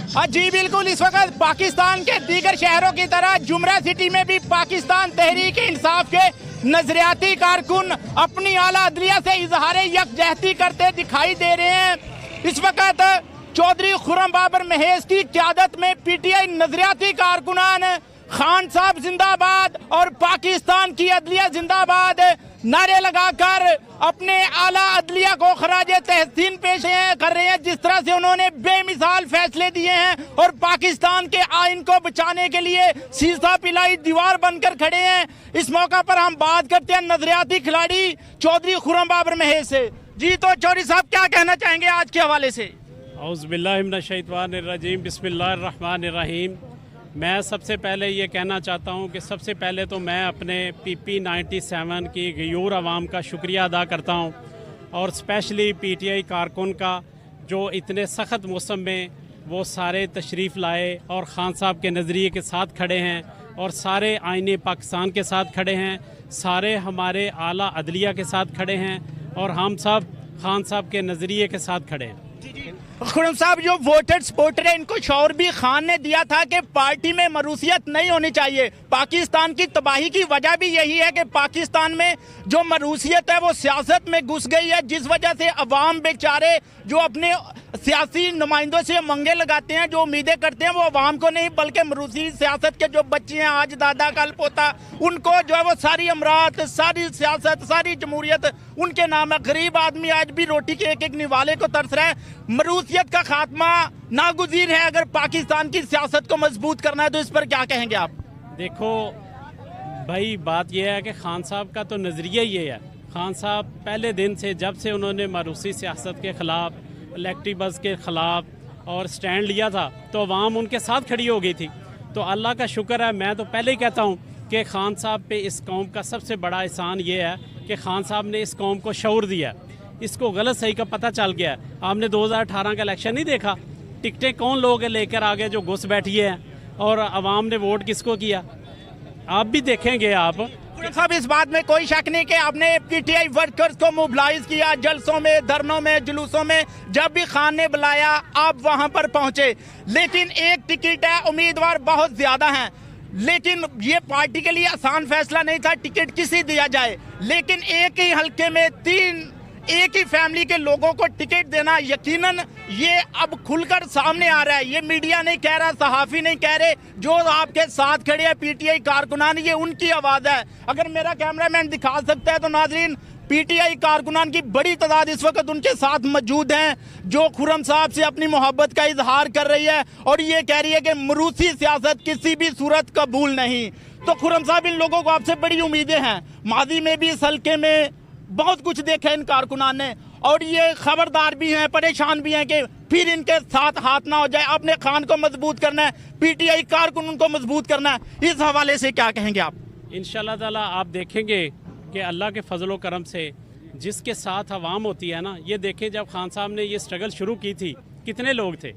जी बिल्कुल, इस वक्त पाकिस्तान के दीगर शहरों की तरह जुमरा सिटी में भी पाकिस्तान तहरीक इंसाफ के नजरियाती कारकुन अपनी आला अदलिया से इजहार यकजहती करते दिखाई दे रहे हैं। इस वक्त चौधरी खुर्रम बाबर महेज की क़यादत में पीटीआई नजरियाती कारकुनान खान साहब जिंदाबाद और पाकिस्तान की अदलिया जिंदाबाद नारे लगाकर अपने आला अदलिया को खराज तहसीन पेश कर रहे हैं। जिस तरह से उन्होंने बेमिसाल फैसले दिए हैं और पाकिस्तान के आइन को बचाने के लिए सीसा पिलाई दीवार बनकर खड़े हैं। इस मौका पर हम बात करते हैं नजरियाती खिलाड़ी चौधरी खुर्रम बाबर महेज से। जी तो चौधरी साहब, क्या कहना चाहेंगे आज के हवाले से? औज़ुबिल्लाहि मिनश्शैतानिर्रजीम, बिस्मिल्लाहिर्रहमानिर्रहीम। मैं सबसे पहले ये कहना चाहता हूँ कि सबसे पहले तो मैं अपने PP 97 की गयूर आवाम का शुक्रिया अदा करता हूँ और स्पेशली PTI कारकुन का जो इतने सख्त मौसम में वो सारे तशरीफ़ लाए और ख़ान साहब के नज़रिए के साथ खड़े हैं और सारे आईने पाकिस्तान के साथ खड़े हैं, सारे हमारे आला अदलिया के साथ खड़े हैं और हम सब ख़ान साहब के नज़रिए के साथ खड़े हैं। खुर्रम साहब, जो वोटर सपोर्टर है इनको शौर भी खान ने दिया था कि पार्टी में मरूसियत नहीं होनी चाहिए। पाकिस्तान की तबाही की वजह भी यही है कि पाकिस्तान में जो मरूसियत है वो सियासत में घुस गई है, जिस वजह से अवाम बेचारे जो अपने सियासी नुमाइंदों से मंगे लगाते हैं, जो उम्मीदें करते हैं वो अवाम को नहीं बल्कि मरूसी सियासत के जो बच्चे हैं आज दादा कल पोता, उनको जो है वो सारी अमरात, सारी सियासत, सारी जमहूरियत उनके नाम है। गरीब आदमी आज भी रोटी के एक एक निवाले को तरस रहा है। मरूसियत का खात्मा नागुज़ीर है। अगर पाकिस्तान की सियासत को मजबूत करना है तो इस पर क्या कहेंगे आप? देखो भाई, बात यह है कि खान साहब का तो नज़रिया ये है। खान साहब पहले दिन से जब से उन्होंने मरूसी सियासत के ख़िलाफ़, इलेक्टिबस के ख़िलाफ़ और स्टैंड लिया था तो अवाम उनके साथ खड़ी हो गई थी। तो अल्लाह का शुक्र है, मैं तो पहले ही कहता हूँ कि खान साहब पे इस कौम का सबसे बड़ा एहसान ये है कि खान साहब ने इस कौम को शऊर दिया, इसको गलत सही का पता चल गया है। आपने 2018 का इलेक्शन नहीं देखा? टिकटें कौन लोग लेकर आ गए जो घुस बैठिए हैं और अवाम ने वोट किसको किया? आप भी देखेंगे आप साहब, इस बात में कोई शक नहीं कि आपने पीटीआई वर्कर्स को मोबिलाइज किया, जलसों में, धरनों में, जुलूसों में, जब भी खान ने बुलाया आप वहां पर पहुंचे। लेकिन एक टिकट है, उम्मीदवार बहुत ज्यादा हैं, लेकिन ये पार्टी के लिए आसान फैसला नहीं था टिकट किसी दिया जाए। लेकिन एक ही हल्के में एक ही फैमिली के लोगों को टिकट देना यकीनन ये अब खुलकर सामने आ रहा है। ये मीडिया नहीं कह रहा, सहाफ़ी नहीं कह रहे, जो आपके साथ खड़े हैं पीटीआई कारकुनान, ये उनकी आवाज़ है। अगर मेरा कैमरामैन दिखा सकता है तो नाजरीन, पीटीआई कारकुनान की बड़ी तादाद इस वक्त उनके साथ मौजूद हैं जो खुर्रम साहब से अपनी मोहब्बत का इजहार कर रही है और ये कह रही है कि मरूसी सियासत किसी भी सूरत कबूल नहीं। तो खुर्रम साहब, इन लोगों को आपसे बड़ी उम्मीदें हैं। माजी में भी इस हल्के में बहुत कुछ देखा इन कारकुनान ने और ये खबरदार भी हैं, परेशान भी हैं कि फिर इनके साथ हाथ ना हो जाए। आपने खान को मजबूत करना है, पीटीआई कारकुन को मजबूत करना है। इस हवाले से क्या कहेंगे आप? इंशाल्लाह ताला आप देखेंगे कि अल्लाह के फजलो करम से जिसके साथ अवाम होती है ना, ये देखें जब खान साहब ने ये स्ट्रगल शुरू की थी कितने लोग थे।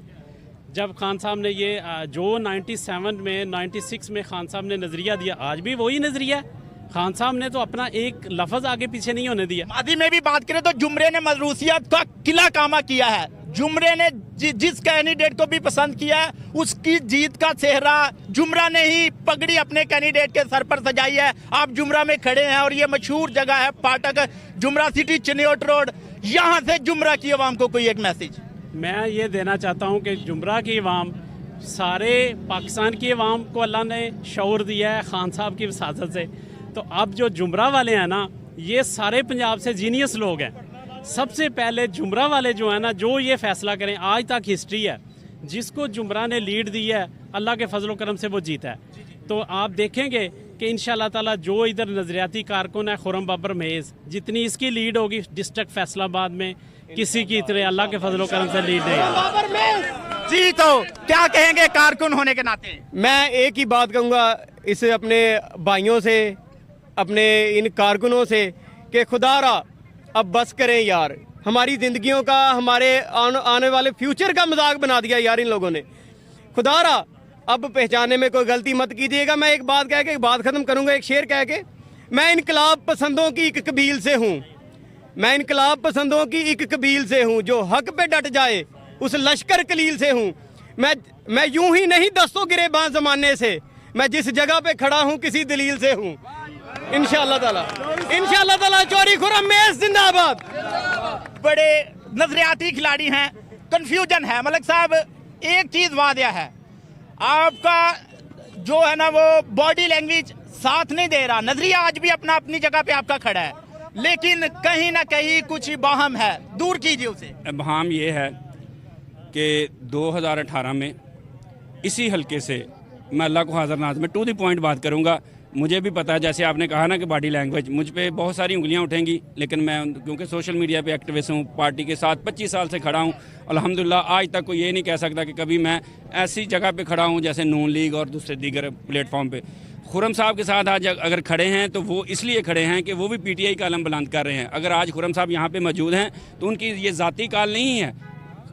जब खान साहब ने ये जो 97 में 96 में खान साहब ने नज़रिया दिया, आज भी वही नज़रिया है। खान साहब ने तो अपना एक लफ्ज आगे पीछे नहीं होने दिया। मादी में भी बात करें तो जुमरे ने मजरूसियत का किला कामा किया है। जुमरे ने जिस कैंडिडेट को भी पसंद किया है उसकी जीत का सेहरा जुमरा ने ही पगड़ी अपने कैंडिडेट के सर पर सजाई है। आप जुमरा में खड़े हैं और ये मशहूर जगह है फाटक जुमरा सिटी चिन्योट रोड। यहाँ से जुमरा की आवाम को कोई एक मैसेज मैं ये देना चाहता हूँ कि जुमरा की आवाम, सारे पाकिस्तान की आवाम को अल्लाह ने शऊर दिया है खान साहब की वसादत से। तो अब जो जुमरा वाले हैं ना, ये सारे पंजाब से जीनियस लोग हैं। सबसे पहले जुमरा वाले जो है ना, जो ये फैसला करें, आज तक हिस्ट्री है जिसको जुमरा ने लीड दी है, अल्लाह के फजलो करम से वो जीता है। तो आप देखेंगे कि इंशाल्लाह ताला जो इधर नजरियाती कारकुन है खुर्रम बाबर महेज, जितनी इसकी लीड होगी डिस्ट्रिक्ट फैसलाबाद में किसी की इतने अल्लाह के फजलो करम से लीड नहीं। जी तो क्या कहेंगे कारकुन होने के नाते? मैं एक ही बात कहूँगा इस अपने भाइयों से, अपने इन कारकुनों से कि खुदारा अब बस करें यार। हमारी ज़िंदगियों का, हमारे आने वाले फ्यूचर का मजाक बना दिया यार इन लोगों ने। खुदारा अब पहचानने में कोई गलती मत कीजिएगा। मैं एक बात कह के बात ख़त्म करूँगा, एक शेर कह के। मैं इनकलाब पसंदों की एक कबील से हूँ, मैं इनकलाब पसंदों की एक कबील से हूँ, जो हक पे डट जाए उस लश्कर कलील से हूँ। मैं यूं ही नहीं दस्तों गिरेबां ज़माने से, मैं जिस जगह पे खड़ा हूं किसी दलील से हूं। इंशाअल्लाह ताला चौरी खुर्रम मेज़ जिंदाबाद। बड़े नजरियाती खिलाड़ी हैं, कंफ्यूजन है। मलिक साहब, एक चीज वादिया है, आपका जो है ना वो बॉडी लैंग्वेज साथ नहीं दे रहा। नजरिया आज भी अपनी जगह पे आपका खड़ा है, लेकिन कहीं ना कहीं कुछ बहम है, दूर कीजिए उसे। बहम ये है कि 2018 में इसी हल्के से मैं अल्लाह को हाज़िर नाज़िर में टू द पॉइंट बात करूंगा। मुझे भी पता है, जैसे आपने कहा ना कि बॉडी लैंग्वेज, मुझ पे बहुत सारी उंगलियां उठेंगी, लेकिन मैं क्योंकि सोशल मीडिया पे एक्टिविस्ट हूँ, पार्टी के साथ 25 साल से खड़ा हूँ, अल्हम्दुलिल्लाह आज तक कोई ये नहीं कह सकता कि कभी मैं ऐसी जगह पे खड़ा हूँ जैसे नून लीग और दूसरे दीगर प्लेटफॉर्म पे। खुर्रम साहब के साथ आज अगर खड़े हैं तो वो इसलिए खड़े हैं कि वो भी PTI का अलम बुलंद कर रहे हैं। अगर आज खुर्रम साहब यहाँ पे मौजूद हैं तो उनकी ये ज़ाती काल नहीं है,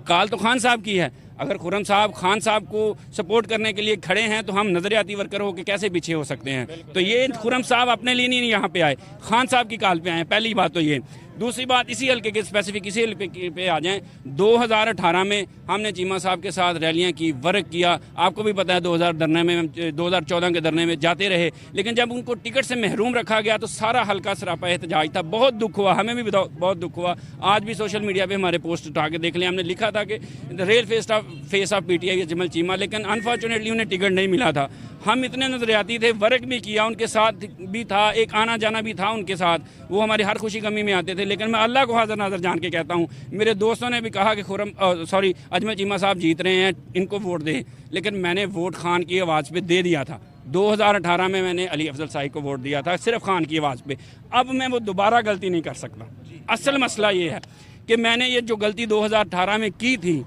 काल तो खान साहब की है। अगर खुर्रम साहब खान साहब को सपोर्ट करने के लिए खड़े हैं तो हम नज़रियाती वर्कर हो के कैसे पीछे हो सकते हैं? तो ये खुर्रम साहब अपने लिए नहीं यहाँ पे आए, खान साहब की काल पे आए। पहली बात तो ये। दूसरी बात, इसी हल्के के स्पेसिफिक इसी हल्के पे आ जाएं। 2018 में हमने चीमा साहब के साथ रैलियां की, वर्क किया। आपको भी पता है 2014 के धरने में जाते रहे, लेकिन जब उनको टिकट से महरूम रखा गया तो सारा हल्का सरापा एहतजाज था। बहुत दुख हुआ, हमें भी बहुत दुख हुआ। आज भी सोशल मीडिया पे हमारे पोस्ट उठा के देख लें, हमने लिखा था कि real face of PTI Ajmal Cheema, लेकिन अनफॉर्चुनेटली उन्हें टिकट नहीं मिला था। हम इतने नजरियाती थे, वर्क भी किया, उनके साथ भी था, एक आना जाना भी था उनके साथ, वो हमारी हर खुशी गमी में आते थे। लेकिन मैं अल्लाह को हाज़िर नाज़िर जान के कहता हूँ, मेरे दोस्तों ने भी कहा कि अजमल चीमा साहब जीत रहे हैं, इनको वोट दें, लेकिन मैंने वोट खान की आवाज़ पे दे दिया था। 2018 में मैंने अली अफजल साहिब को वोट दिया था, सिर्फ खान की आवाज़ पे। अब मैं वो दोबारा गलती नहीं कर सकता। असल मसला ये है कि मैंने ये जो गलती 2018 में की थी,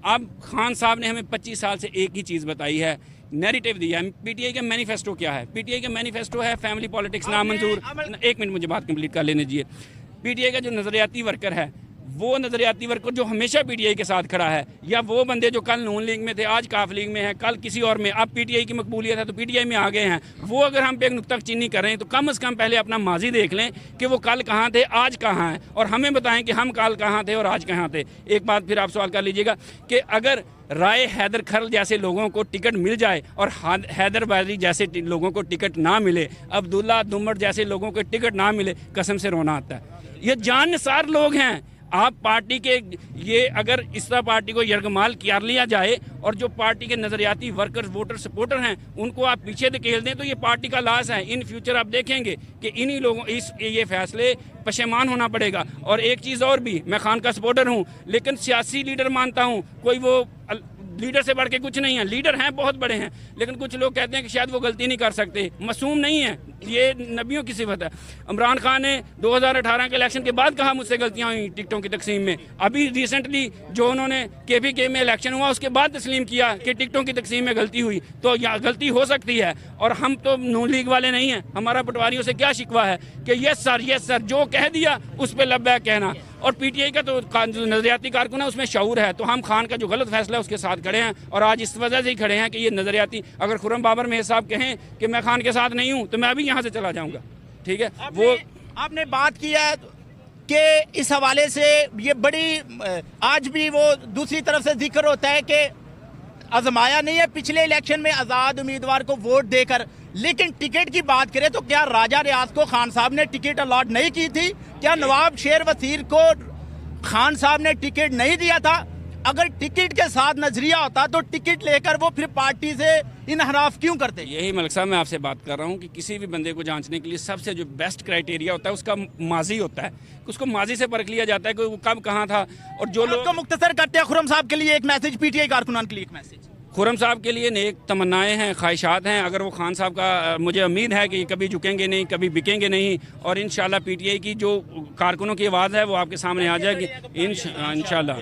अब खान साहब ने हमें 25 साल से एक ही चीज़ बताई है, नैरेटिव दिया है। PTI का मैनिफेस्टो क्या है? PTI का मैनिफेस्टो है फैमिली पॉलिटिक्स नामंजूर। एक मिनट मुझे बात कंप्लीट कर लेने दीजिए। PTI का जो नज़रियाती वर्कर है, वो नज़रियाती वर्कर जो हमेशा PTI के साथ खड़ा है, या वो बंदे जो कल नून लीग में थे, आज काफ लीग में है, कल किसी और में, अब PTI की मकबूलियत है तो PTI में आ गए हैं, वो अगर हम पे एक नुक्ताचीनी कर रहे हैं तो कम से कम पहले अपना माजी देख लें कि वो कल कहाँ थे, आज कहाँ हैं, और हमें बताएं कि हम कल कहाँ थे और आज कहाँ थे। एक बात फिर आप सवाल कर लीजिएगा कि अगर राय हैदर खरल जैसे लोगों को टिकट मिल जाए और हैदर बाजी जैसे लोगों को टिकट ना मिले, अब्दुल्ला दुम्मर जैसे लोगों को टिकट ना मिले, कसम से रोना आता है। ये जान निसार लोग हैं। आप पार्टी के ये अगर इस तरह पार्टी को यरगमाल कर लिया जाए और जो पार्टी के नज़रियाती वर्कर्स, वोटर, सपोर्टर हैं, उनको आप पीछे धकेल दें तो ये पार्टी का लॉस है। इन फ्यूचर आप देखेंगे कि इन्हीं लोगों ये फैसले पशेमान होना पड़ेगा। और एक चीज़ और भी, मैं खान का सपोर्टर हूँ, लेकिन सियासी लीडर मानता हूँ, कोई वो लीडर से बढ़ के कुछ नहीं है। लीडर हैं, बहुत बड़े हैं, लेकिन कुछ लोग कहते हैं कि शायद वो गलती नहीं कर सकते, मासूम नहीं है, ये नबियों की सिफत है। इमरान खान ने 2018 के इलेक्शन के बाद कहा मुझसे गलतियां हुई टिकटों की तकसीम में। अभी रिसेंटली जो उन्होंने KPK में इलेक्शन हुआ उसके बाद तस्लीम किया कि टिकटों की तकसीम में गलती हुई, तो यहाँ गलती हो सकती है। और हम तो नून लीग वाले नहीं हैं, हमारा पटवारियों से क्या शिकवा है कि यस सर जो कह दिया उस पर लब्बैक कहना। और PTI का तो जो नज़रियाती कारकुन है उसमें शऊर है। तो हम खान का जो गलत फैसला है उसके साथ खड़े हैं, और आज इस वजह से ही खड़े हैं कि ये नज़रियाती, अगर खुर्रम बाबर मेहर साहब कहें कि मैं खान के साथ नहीं हूँ तो मैं अभी यहाँ से चला जाऊँगा। ठीक है, वो आपने बात किया है कि इस हवाले से ये बड़ी, आज भी वो दूसरी तरफ से जिक्र होता है कि आजमाया नहीं है पिछले इलेक्शन में आज़ाद उम्मीदवार को वोट देकर। लेकिन टिकट की बात करें तो क्या राजा रियाज को खान साहब ने टिकट अलॉट नहीं की थी? क्या नवाब शेर वसीर को खान साहब ने टिकट नहीं दिया था? अगर टिकट के साथ नजरिया होता तो टिकट लेकर वो फिर पार्टी से इनहराफ क्यों करते? यही मलिक साहब मैं आपसे बात कर रहा हूँ कि किसी भी बंदे को जांचने के लिए सबसे जो बेस्ट क्राइटेरिया होता है उसका माजी होता है, उसको माजी से परख लिया जाता है कि वो कब कहाँ था। और जो लोग मुख्तसर करते हैं, खुर्रम साहब के लिए एक मैसेज, PTI कारकुनान के लिए एक मैसेज। खुर्रम साहब के लिए नेक तमन्नाएं हैं, ख्वाहिशात हैं। अगर वो खान साहब का, मुझे उम्मीद है कि कभी झुकेंगे नहीं, कभी बिकेंगे नहीं, और इंशाल्लाह PTI की जो कारकुनों की आवाज़ है वो आपके सामने आ जाएगी इंशाल्लाह।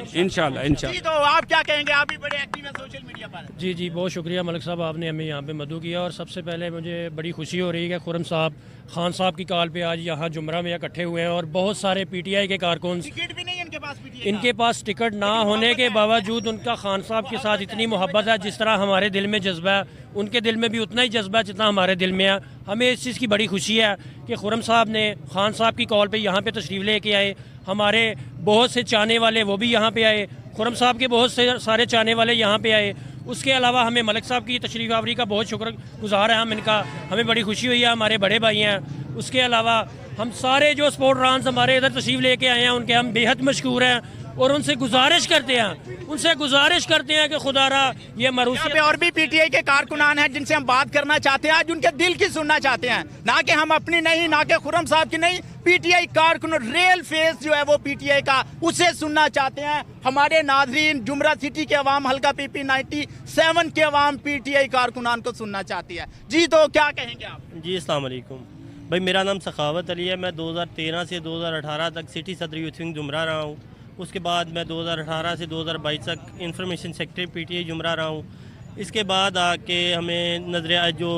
तो आप क्या कहेंगे? आप भी बड़े एक्टिव हैं सोशल मीडिया पर। जी बहुत शुक्रिया मलिक साहब, आपने हमें यहाँ पे मदू किया। और सबसे पहले मुझे बड़ी खुशी हो रही है कि खुर्रम साहब खान साहब की कॉल पे आज यहाँ जुमरा में इकट्ठे हुए हैं, और बहुत सारे PTI के कारकुन, टिकट भी नहीं इनके पास, इनके पास टिकट ना होने के बावजूद उनका खान साहब के साथ इतनी मोहब्बत है। जिस तरह हमारे दिल में जज्बा है, उनके दिल में भी उतना ही जज्बा है जितना हमारे दिल में है। हमें इस चीज़ की बड़ी खुशी है कि खुर्रम साहब ने खान साहब की कॉल पे यहाँ पे तशरीफ़ लेके आए। हमारे बहुत से चाहने वाले वो भी यहाँ पे आए, खुर्रम साहब के बहुत से सारे चाहने वाले यहाँ पे आए। उसके अलावा हमें मलिक साहब की तशरीफ़ आवरी का बहुत शुक्रगुज़ार है हम इनका, हमें बड़ी खुशी हुई है, हमारे बड़े भाई हैं। उसके अलावा हम सारे जो स्पोर्ट रान्स हमारे इधर तशरीफ़ लेके आए हैं उनके हम बेहद मशकूर हैं और उनसे गुजारिश करते हैं कि खुदारा ये मरूसी। यहाँ पे और भी पीटीआई के कारकुनान हैं जिनसे हम बात करना चाहते हैं, आज उनके दिल की सुनना चाहते हैं, ना कि हम अपनी नहीं, ना कि खुर्रम साहब की नहीं, पीटीआई कारकुन रियल फेस जो है वो पीटीआई का, उसे सुनना चाहते हैं। हमारे नाजरीन जुमरा सिटी के अवाम, हल्का PP 97 के अवाम पीटीआई कारकुनान को सुनना चाहती है। जी तो क्या कहेंगे आप? जी अस्सलाम वालेकुम भाई, मेरा नाम सखावत अली है। मैं 2013 से 2018 तक सिटी सदर यूथ विंग जुमरा रहा हूँ। उसके बाद मैं 2018 से 2022 तक इंफॉर्मेशन सेक्रेटरी पीटीआई जुमरा रहा हूँ। इसके बाद आके हमें नजरिया जो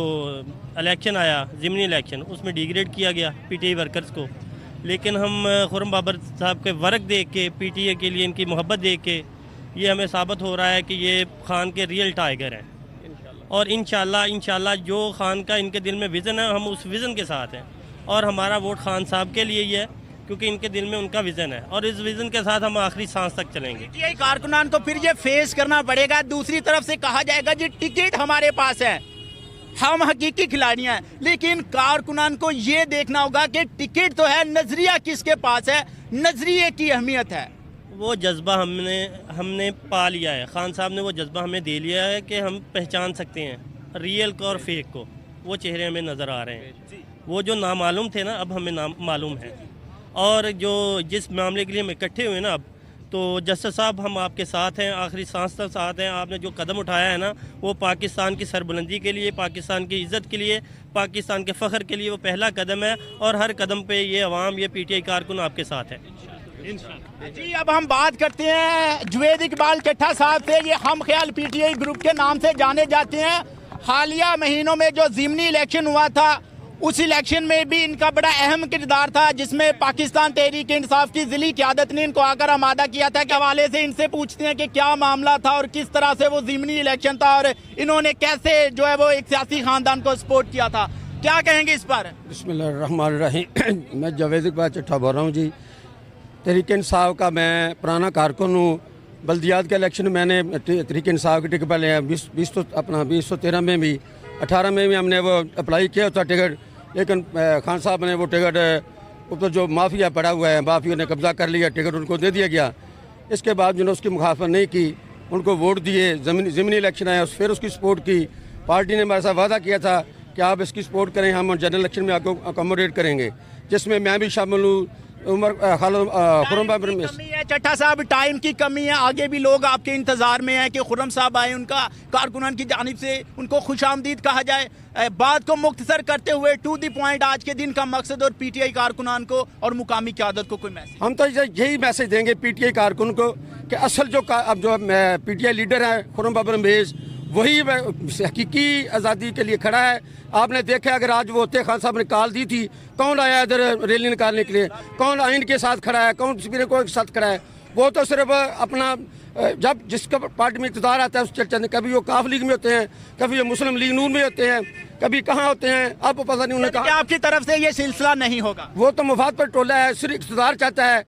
इलेक्शन आया, ज़िमनी इलेक्शन, उसमें डिग्रेड किया गया पीटीआई वर्कर्स को। लेकिन हम खुर्रम बाबर साहब के वर्क देख के, पीटीआई के लिए इनकी मोहब्बत देख के, ये हमें साबित हो रहा है कि ये खान के रियल टाइगर हैं। और इंशाल्लाह जो खान का इनके दिल में विज़न है, हम उस विज़न के साथ हैं और हमारा वोट खान साहब के लिए ही है क्योंकि इनके दिल में उनका विज़न है और इस विज़न के साथ हम आखिरी सांस तक चलेंगे। पीटीआई कारकुनान को फिर ये फेस करना पड़ेगा। दूसरी तरफ से कहा जाएगा जी टिकट हमारे पास है, हम हकीकी खिलाड़ी हैं, लेकिन कारकुनान को ये देखना होगा कि टिकट तो है, नजरिया किसके पास है, नजरिए की अहमियत है। वो जज्बा हमने पा लिया है, खान साहब ने वो जज्बा हमें दे लिया है कि हम पहचान सकते हैं रियल को और फेक को। वो चेहरे हमें नज़र आ रहे हैं, वो जो नामालूम थे ना अब हमें नाम मालूम है। और जो जिस मामले के लिए हम इकट्ठे हुए ना अब, तो जस्टिस साहब हम आपके साथ हैं, आखिरी सांस तक साथ हैं। आपने जो कदम उठाया है ना, वो पाकिस्तान की सरबुलंदी के लिए, पाकिस्तान की इज़्ज़त के लिए, पाकिस्तान के फ़ख्र के लिए वो पहला कदम है और हर कदम पे ये अवाम, ये पीटीआई कारकुन आपके साथ है। जी अब हम बात करते हैं जुवेद इकबाल चट्ठा साहब से। ये हम ख्याल पीटीआई ग्रुप के नाम से जाने जाते हैं। हालिया महीनों में जो ज़िमनी इलेक्शन हुआ था, उस इलेक्शन में भी इनका बड़ा अहम किरदार था, जिसमें पाकिस्तान तहरीक इंसाफ की ज़िली क़यादत ने इनको आकर आमादा किया था। के हवाले से इनसे पूछते हैं कि क्या मामला था और किस तरह से वो ज़िमनी इलेक्शन था और इन्होंने कैसे जो है वो एक सियासी ख़ानदान को सपोर्ट किया था, क्या कहेंगे इस पर? बिस्मिल्लाहिर्रहमानिर्रहीम। मैं जावेद इकबाल चट्ठा बोल रहा हूँ जी। तहरीक इंसाफ का मैं पुराना कारकुन हूँ। बल्दियात के इलेक्शन में मैंने तहरीक इंसाफ की टिकट पहले 2013 में भी, 18 में भी हमने वो अप्लाई किया था टिकट, लेकिन खान साहब ने वो टिकट ऊपर जो माफिया पड़ा हुआ है, माफिया ने कब्जा कर लिया, टिकट उनको दे दिया गया। इसके बाद जिन्होंने उसकी मुखालफत नहीं की, उनको वोट दिए, ज़मीनी इलेक्शन आया, फिर उसकी सपोर्ट की। पार्टी ने हमारे साथ वादा किया था कि आप इसकी सपोर्ट करें, हम जनरल इलेक्शन में आपको अकोमोडेट करेंगे, जिसमें मैं भी शामिल हूँ। चट्ठा साहब, टाइम की कमी है, आगे भी लोग आपके इंतजार में हैं कि खुर्रम साहब आए, उनका कारकुनान की जानिब से उनको खुशामदीद कहा जाए। बात को मुख्तसर करते हुए टू द पॉइंट, आज के दिन का मकसद और पीटीआई कारकुनान को और मुकामी क़यादत को कोई मैसेज? हम तो यही मैसेज देंगे पीटीआई कारकुन को कि असल जो अब जो पीटीआई लीडर है खुर्रम बाबर अमीर, वही हकीकी आज़ादी के लिए खड़ा है। आपने देखा अगर आज वो होते, खान साहब ने कॉल दी थी, कौन आया इधर रैली निकालने के लिए, कौन आइन के साथ खड़ा है, कौन सुप्रीम कोर्ट के साथ खड़ा है? वो तो सिर्फ अपना जब जिसका पार्टी में इक़्तिदार आता है उस चर्चा में, कभी वो काफ लीग में होते हैं, कभी वो मुस्लिम लीग नून में होते हैं, कभी कहाँ होते हैं, आपको पता नहीं। उन्होंने कहा आपकी तरफ से ये सिलसिला नहीं होगा, वो तो मुफाद पर टोला है, सिर्फ इक़्तिदार चाहता है।